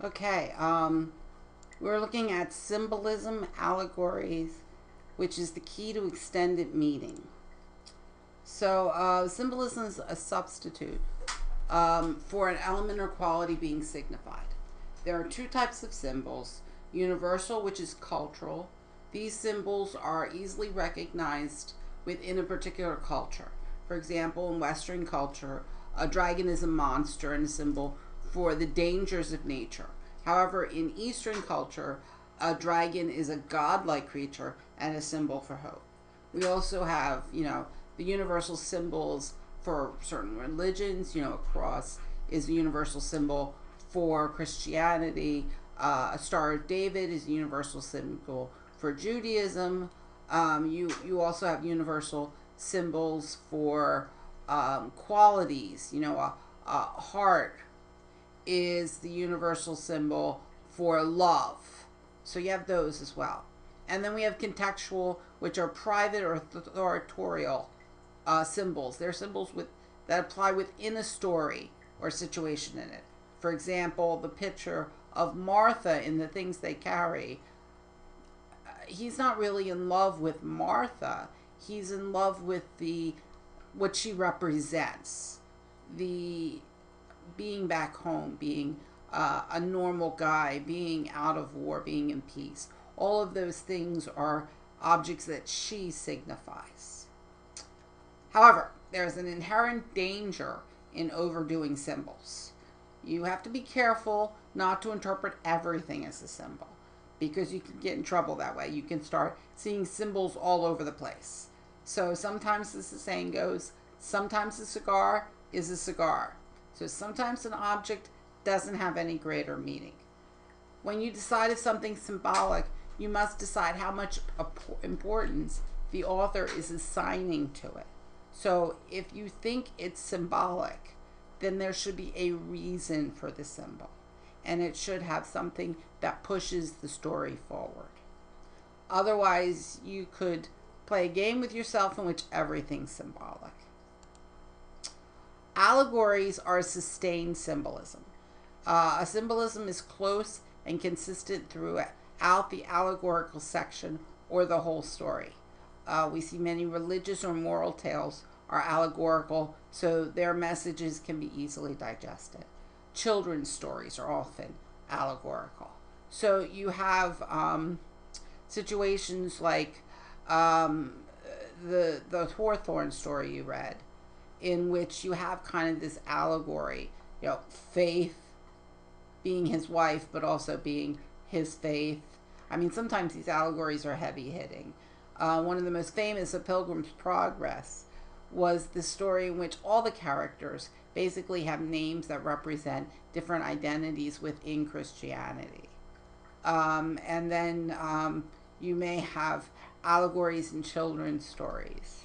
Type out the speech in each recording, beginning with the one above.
Okay, we're looking at symbolism, allegories, which is the key to extended meaning. So, symbolism is a substitute for an element or quality being signified. There are two types of symbols: universal, which is cultural. These symbols are easily recognized within a particular culture. For example, in Western culture, a dragon is a monster and a symbol for the dangers of nature. However, in Eastern culture, a dragon is a godlike creature and a symbol for hope. We also have, the universal symbols for certain religions. A cross is a universal symbol for Christianity. A Star of David is a universal symbol for Judaism. You also have universal symbols for qualities. A heart is the universal symbol for love. So you have those as well. And then we have contextual, which are private or authorial symbols. They're symbols that apply within a story or situation in it. For example, the picture of Martha in The Things They Carry. He's not really in love with Martha. He's in love with what she represents. The being back home, being a normal guy, being out of war, being in peace. All of those things are objects that she signifies. However, there's an inherent danger in overdoing symbols. You have to be careful not to interpret everything as a symbol, because you can get in trouble that way. You can start seeing symbols all over the place. So sometimes, as the saying goes, sometimes a cigar is a cigar. So sometimes an object doesn't have any greater meaning. When you decide if something's symbolic, you must decide how much importance the author is assigning to it. So if you think it's symbolic, then there should be a reason for the symbol, and it should have something that pushes the story forward. Otherwise, you could play a game with yourself in which everything's symbolic. Allegories are sustained symbolism. A symbolism is close and consistent throughout the allegorical section or the whole story. We see many religious or moral tales are allegorical, so their messages can be easily digested. Children's stories are often allegorical. So you have situations like the Hawthorne story you read, in which you have kind of this allegory, faith being his wife, but also being his faith. I mean, sometimes these allegories are heavy hitting. One of the most famous of Pilgrim's Progress was the story in which all the characters basically have names that represent different identities within Christianity. And then you may have allegories in children's stories,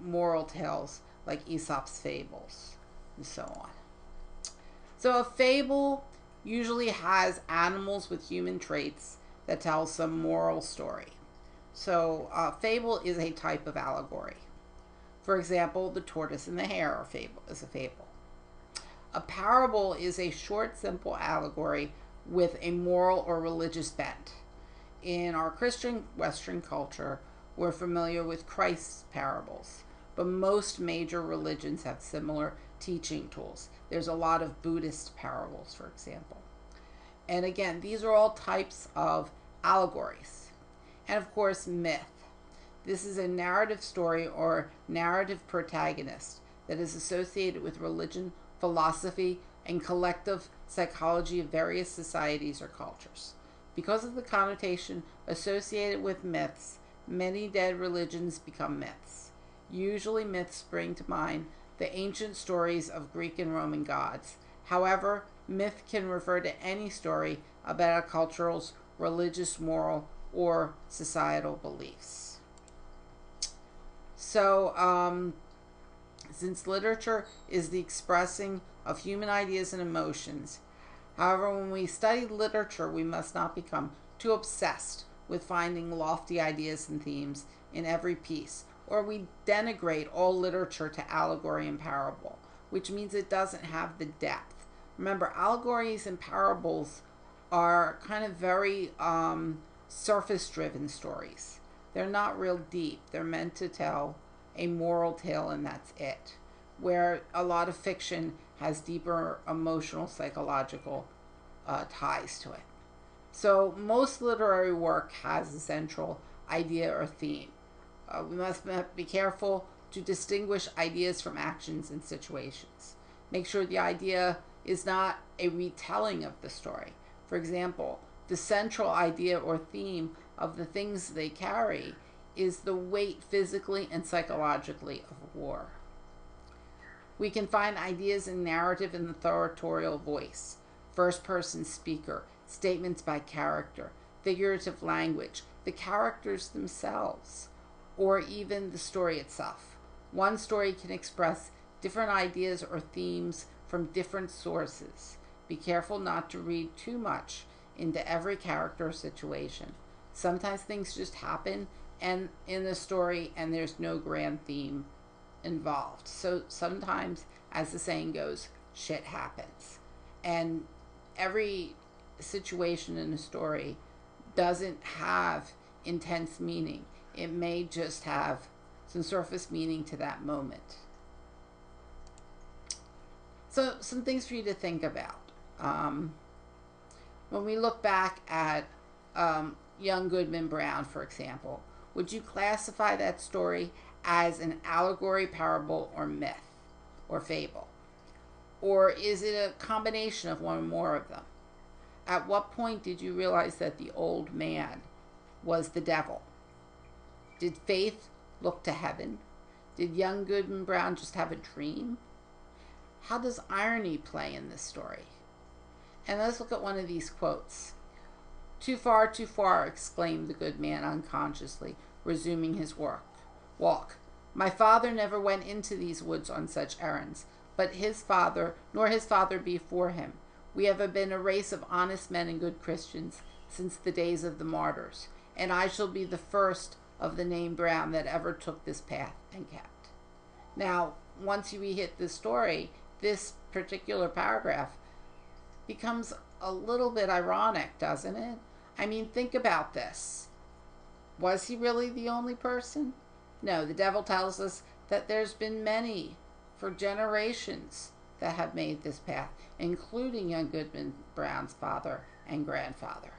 moral tales like Aesop's fables, and so on. So a fable usually has animals with human traits that tell some moral story. So a fable is a type of allegory. For example, the tortoise and the hare is a fable. A parable is a short, simple allegory with a moral or religious bent. In our Christian Western culture, we're familiar with Christ's parables, but most major religions have similar teaching tools. There's a lot of Buddhist parables, for example. And again, these are all types of allegories. And of course, myth. This is a narrative story or narrative protagonist that is associated with religion, philosophy, and collective psychology of various societies or cultures. Because of the connotation associated with myths, many dead religions become myths. Usually myths spring to mind the ancient stories of Greek and Roman gods. However, myth can refer to any story about a culture's religious, moral, or societal beliefs. So, since literature is the expressing of human ideas and emotions, however, when we study literature, we must not become too obsessed with finding lofty ideas and themes in every piece, or we denigrate all literature to allegory and parable, which means it doesn't have the depth, Remember, allegories and parables are kind of very surface-driven stories. They're not real deep. They're meant to tell a moral tale, and that's it. Where a lot of fiction has deeper emotional, psychological ties to it. So most literary work has a central idea or theme. We must be careful to distinguish ideas from actions and situations. Make sure the idea is not a retelling of the story. For example, the central idea or theme of the things they carry is the weight physically and psychologically of war. We can find ideas in narrative and authorial voice, first-person speaker, statements by character, figurative language, the characters themselves, or even the story itself. One story can express different ideas or themes from different sources. Be careful not to read too much into every character or situation. Sometimes things just happen and in the story and there's no grand theme involved. So sometimes, as the saying goes, shit happens. And every situation in a story doesn't have intense meaning. It may just have some surface meaning to that moment. So some things for you to think about. When we look back at Young Goodman Brown, for example, would you classify that story as an allegory, parable, or myth, or fable? Or is it a combination of one or more of them? At what point did you realize that the old man was the devil? Did Faith look to heaven? Did young Goodman Brown just have a dream? How does irony play in this story? And let's look at one of these quotes. Too far, exclaimed the good man unconsciously, resuming his walk. My father never went into these woods on such errands, but his father, nor his father before him. We have been a race of honest men and good Christians since the days of the martyrs, and I shall be the first of the name Brown that ever took this path and kept. Now, once you hit this story, this particular paragraph becomes a little bit ironic, doesn't it? I mean, think about this. Was he really the only person? No, the devil tells us that there's been many for generations that have made this path, including young Goodman Brown's father and grandfather.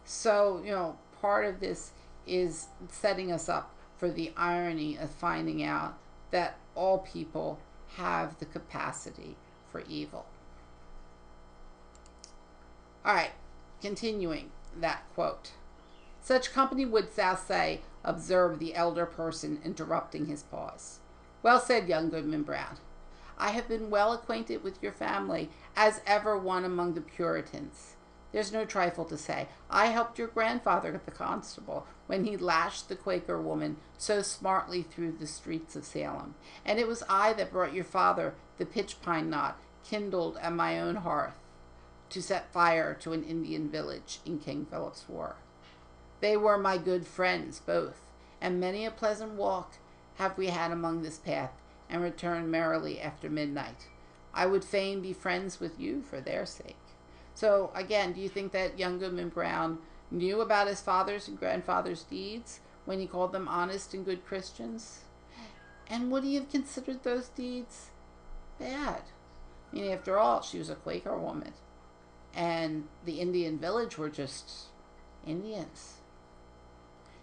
So, part of this is setting us up for the irony of finding out that all people have the capacity for evil. All right, continuing that quote. Such company would thou say, observed the elder person, interrupting his pause. Well said, young Goodman Brown. I have been well acquainted with your family, as ever one among the Puritans. There's no trifle to say. I helped your grandfather, the constable, when he lashed the Quaker woman so smartly through the streets of Salem. And it was I that brought your father the pitch pine knot kindled at my own hearth to set fire to an Indian village in King Philip's War. They were my good friends both, and many a pleasant walk have we had among this path, and returned merrily after midnight. I would fain be friends with you for their sake. So, again, do you think that young Goodman Brown knew about his father's and grandfather's deeds when he called them honest and good Christians? And would he have considered those deeds bad? I mean, after all, she was a Quaker woman, and the Indian village were just Indians.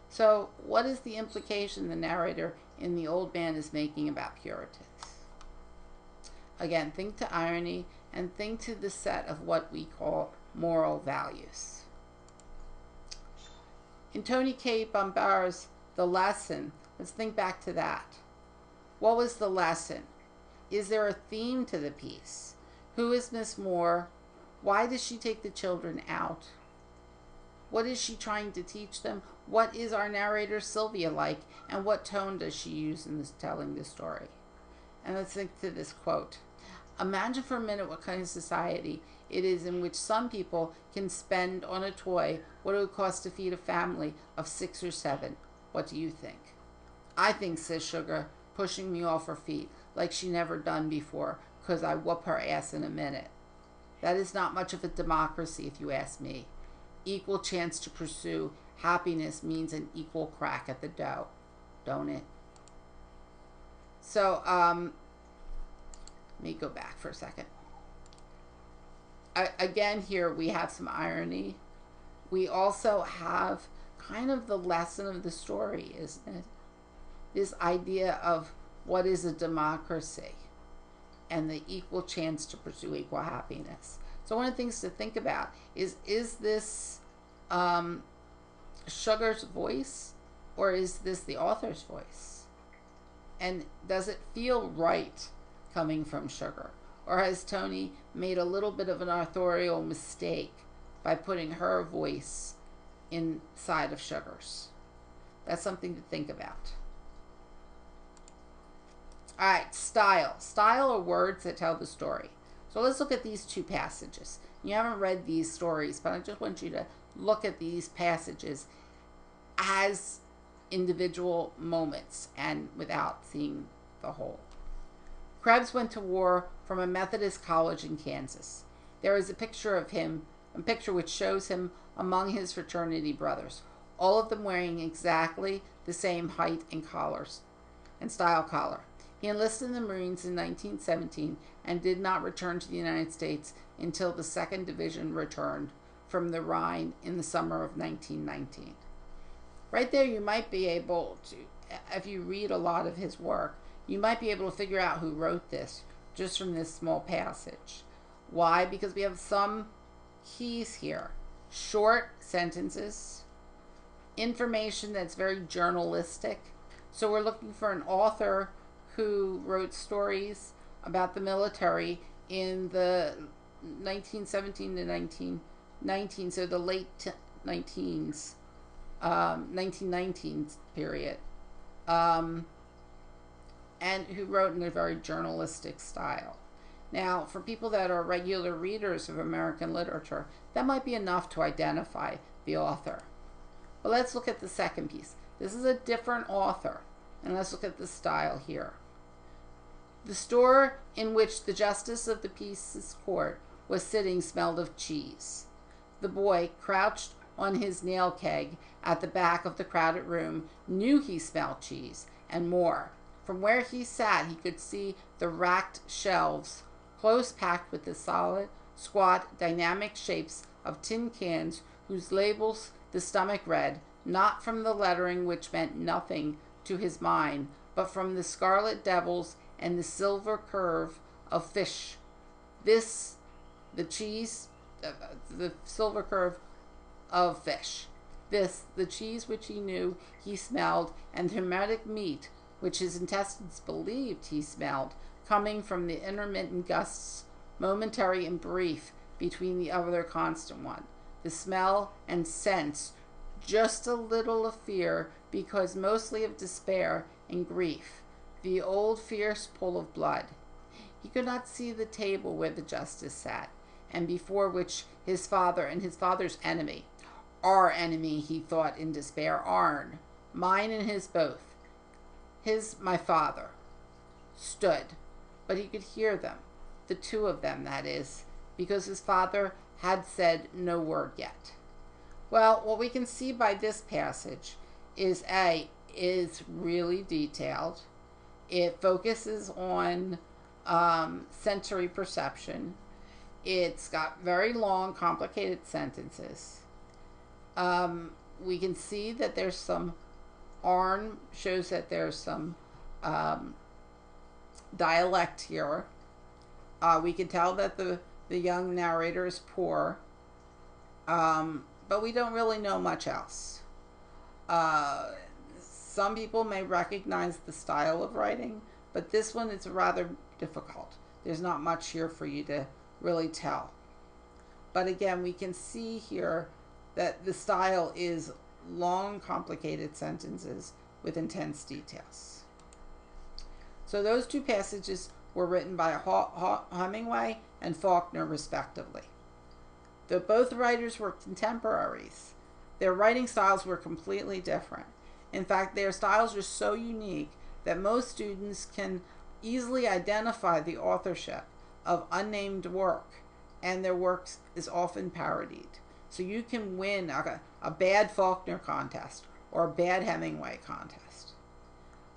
So, what is the implication the narrator in The Old Man is making about Puritans? Again, think to irony and think to the set of what we call moral values. In Tony K. Bambar's The Lesson, let's think back to that. What was the lesson? Is there a theme to the piece? Who is Miss Moore? Why does she take the children out? What is she trying to teach them? What is our narrator Sylvia like? And what tone does she use in telling this story? And let's think to this quote. Imagine for a minute what kind of society it is in which some people can spend on a toy what it would cost to feed a family of 6 or 7. What do you think? I think, says Sugar, pushing me off her feet like she never done before, 'cause I whoop her ass in a minute. That is not much of a democracy, if you ask me. Equal chance to pursue happiness means an equal crack at the dough, don't it? So, let me go back for a second. Again, here we have some irony. We also have kind of the lesson of the story, isn't it? This idea of what is a democracy and the equal chance to pursue equal happiness. So one of the things to think about is this Sugar's voice, or is this the author's voice? And does it feel right coming from Sugar? Or has Toni made a little bit of an authorial mistake by putting her voice inside of Sugar's? That's something to think about. All right, style. Style are words that tell the story. So let's look at these two passages. You haven't read these stories, but I just want you to look at these passages as individual moments and without seeing the whole. Krebs went to war from a Methodist college in Kansas. There is a picture of him, a picture which shows him among his fraternity brothers, all of them wearing exactly the same height and collars and style collar. He enlisted in the Marines in 1917 and did not return to the United States until the 2nd Division returned from the Rhine in the summer of 1919. Right there, you might be able to, if you read a lot of his work, you might be able to figure out who wrote this just from this small passage. Why? Because we have some keys here. Short sentences, information that's very journalistic. So we're looking for an author who wrote stories about the military in the 1917 to 1919, so the late 1919 period, and who wrote in a very journalistic style. Now, for people that are regular readers of American literature, that might be enough to identify the author. But let's look at the second piece. This is a different author, and let's look at the style here. The store in which the justice of the peace's court was sitting smelled of cheese. The boy, crouched on his nail keg at the back of the crowded room, knew he smelled cheese, and more. From where he sat, he could see the racked shelves, close packed with the solid, squat, dynamic shapes of tin cans whose labels the stomach read, not from the lettering which meant nothing to his mind, but from the scarlet devils and the silver curve of fish. This, the cheese, the silver curve of fish. This, the cheese which he knew he smelled, and the hermetic meat which his intestines believed he smelled, coming from the intermittent gusts, momentary and brief, between the other constant one. The smell and sense, just a little of fear, because mostly of despair and grief. The old fierce pull of blood. He could not see the table where the justice sat, and before which his father and his father's enemy, our enemy, he thought in despair, Arn, mine and his both, my father, stood. But he could hear them, the two of them, that is, because his father had said no word yet. Well, what we can see by this passage is is really detailed. It focuses on sensory perception. It's got very long, complicated sentences. We can see that there's some Arn shows that there's some dialect here. We can tell that the young narrator is poor, but we don't really know much else. Some people may recognize the style of writing, but this one is rather difficult. There's not much here for you to really tell. But again, we can see here that the style is long, complicated sentences with intense details. So those two passages were written by Hemingway and Faulkner, respectively. Though both writers were contemporaries, their writing styles were completely different. In fact, their styles are so unique that most students can easily identify the authorship of unnamed work and their works is often parodied. So you can win a bad Faulkner contest or a bad Hemingway contest.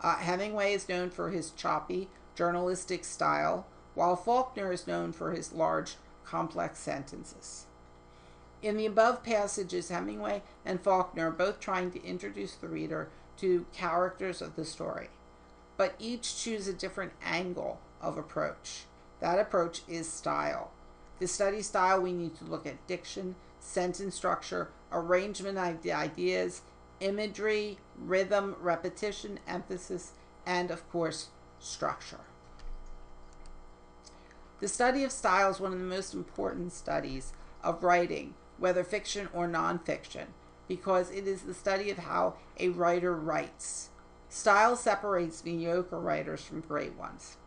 Hemingway is known for his choppy, journalistic style, while Faulkner is known for his large, complex sentences. In the above passages, Hemingway and Faulkner are both trying to introduce the reader to characters of the story, but each choose a different angle of approach. That approach is style. To study style, we need to look at diction, sentence structure, arrangement ideas, imagery, rhythm, repetition, emphasis, and of course, structure. The study of style is one of the most important studies of writing, whether fiction or nonfiction, because it is the study of how a writer writes. Style separates mediocre writers from great ones.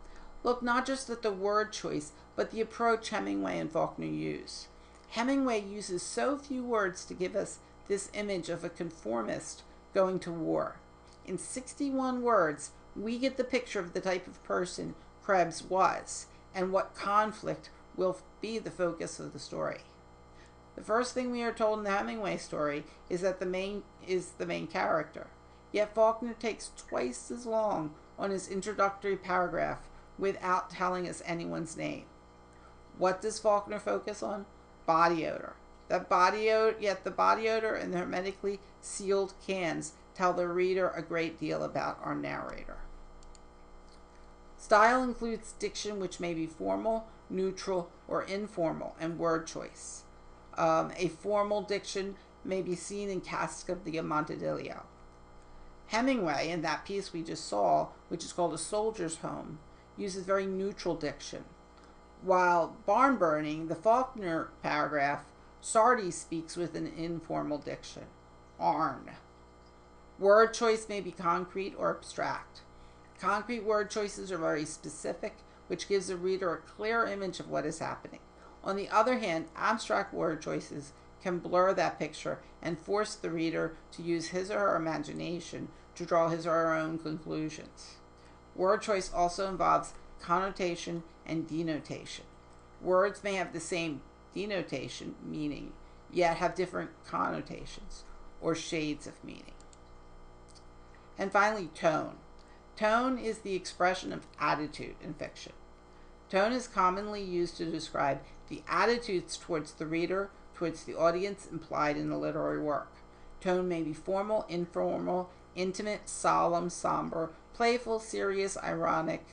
Look not just at the word choice, but the approach Hemingway and Faulkner use. Hemingway uses so few words to give us this image of a conformist going to war. In 61 words, we get the picture of the type of person Krebs was, and what conflict will be the focus of the story. The first thing we are told in the Hemingway story is that the main character. Yet Faulkner takes twice as long on his introductory paragraph without telling us anyone's name. What does Faulkner focus on? Body odor. Yet the body odor and the hermetically sealed cans tell the reader a great deal about our narrator. Style includes diction, which may be formal, neutral, or informal, and word choice. A formal diction may be seen in Cask of the Amontillado. Hemingway, in that piece we just saw, which is called A Soldier's Home, uses very neutral diction. While Barn Burning, the Faulkner paragraph, Sardi speaks with an informal diction. Arn. Word choice may be concrete or abstract. Concrete word choices are very specific, which gives the reader a clear image of what is happening. On the other hand, abstract word choices can blur that picture and force the reader to use his or her imagination to draw his or her own conclusions. Word choice also involves connotation and denotation. Words may have the same denotation, meaning, yet have different connotations or shades of meaning. And finally, tone. Tone is the expression of attitude in fiction. Tone is commonly used to describe the attitudes towards the reader, towards the audience implied in a literary work. Tone may be formal, informal, intimate, solemn, somber, playful, serious, ironic,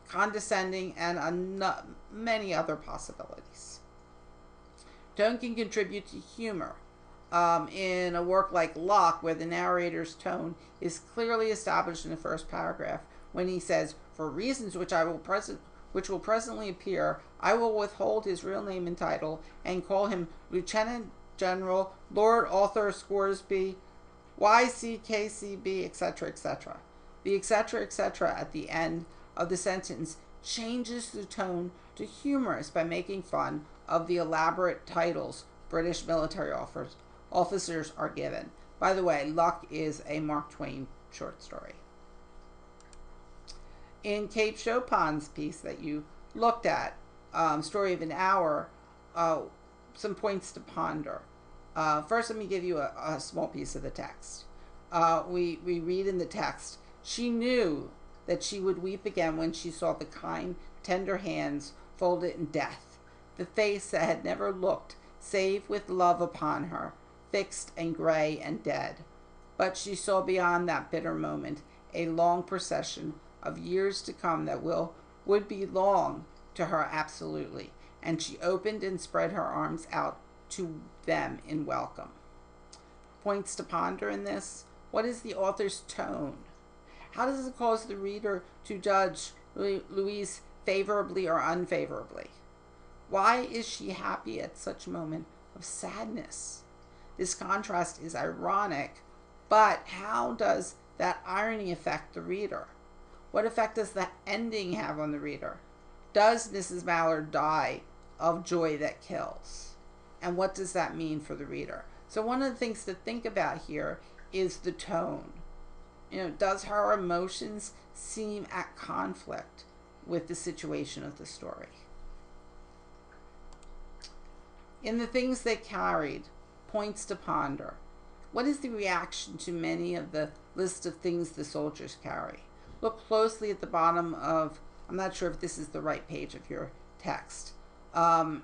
condescending, and many other possibilities. Tone can contribute to humor. In a work like Locke, where the narrator's tone is clearly established in the first paragraph, when he says, "For reasons which will presently appear, I will withhold his real name and title, and call him Lieutenant General Lord Arthur Scoresby, YCKCB, etc., etc." The etc., etc. at the end of the sentence changes the tone to humorous by making fun of the elaborate titles British military officers are given. By the way, Luck is a Mark Twain short story. In Kate Chopin's piece that you looked at, Story of an Hour, some points to ponder. First, let me give you a small piece of the text. We read in the text, "She knew that she would weep again when she saw the kind, tender hands folded in death, the face that had never looked save with love upon her, fixed and gray and dead. But she saw beyond that bitter moment a long procession of years to come that would belong to her absolutely, and she opened and spread her arms out to them in welcome." Points to ponder in this. What is the author's tone? How does it cause the reader to judge Louise favorably or unfavorably? Why is she happy at such a moment of sadness? This contrast is ironic, but how does that irony affect the reader? What effect does the ending have on the reader? Does Mrs. Mallard die of joy that kills? And what does that mean for the reader? So one of the things to think about here is the tone. Does her emotions seem at conflict with the situation of the story? In the things they carried, points to ponder. What is the reaction to many of the list of things the soldiers carry? Look closely at the bottom of, I'm not sure if this is the right page of your text, bottom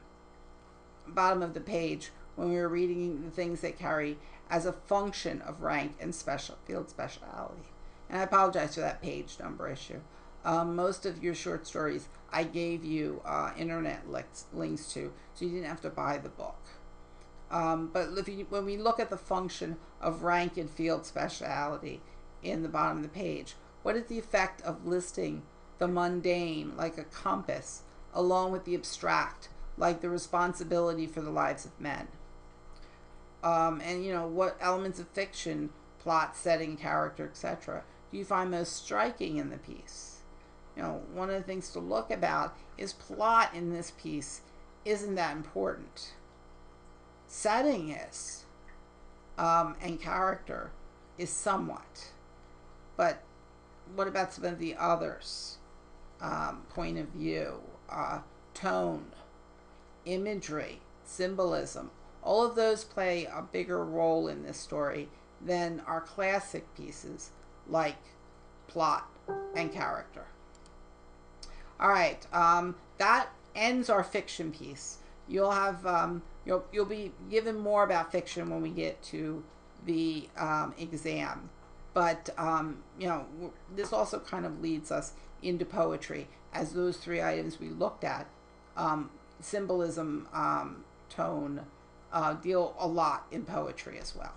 of the page, when we were reading the things they carry as a function of rank and field speciality. And I apologize for that page number issue. Most of your short stories I gave you internet links to, so you didn't have to buy the book. But when we look at the function of rank and field speciality in the bottom of the page, what is the effect of listing the mundane, like a compass, along with the abstract, like the responsibility for the lives of men? And what elements of fiction, plot, setting, character, etc., do you find most striking in the piece? One of the things to look about is plot in this piece isn't that important. Setting is, and character is somewhat. But what about some of the others? Point of view, tone, imagery, symbolism. All of those play a bigger role in this story than our classic pieces like plot and character. All right, that ends our fiction piece. You'll have you'll be given more about fiction when we get to the exam, but this also kind of leads us into poetry, as those three items we looked at, symbolism, tone, deal a lot in poetry as well.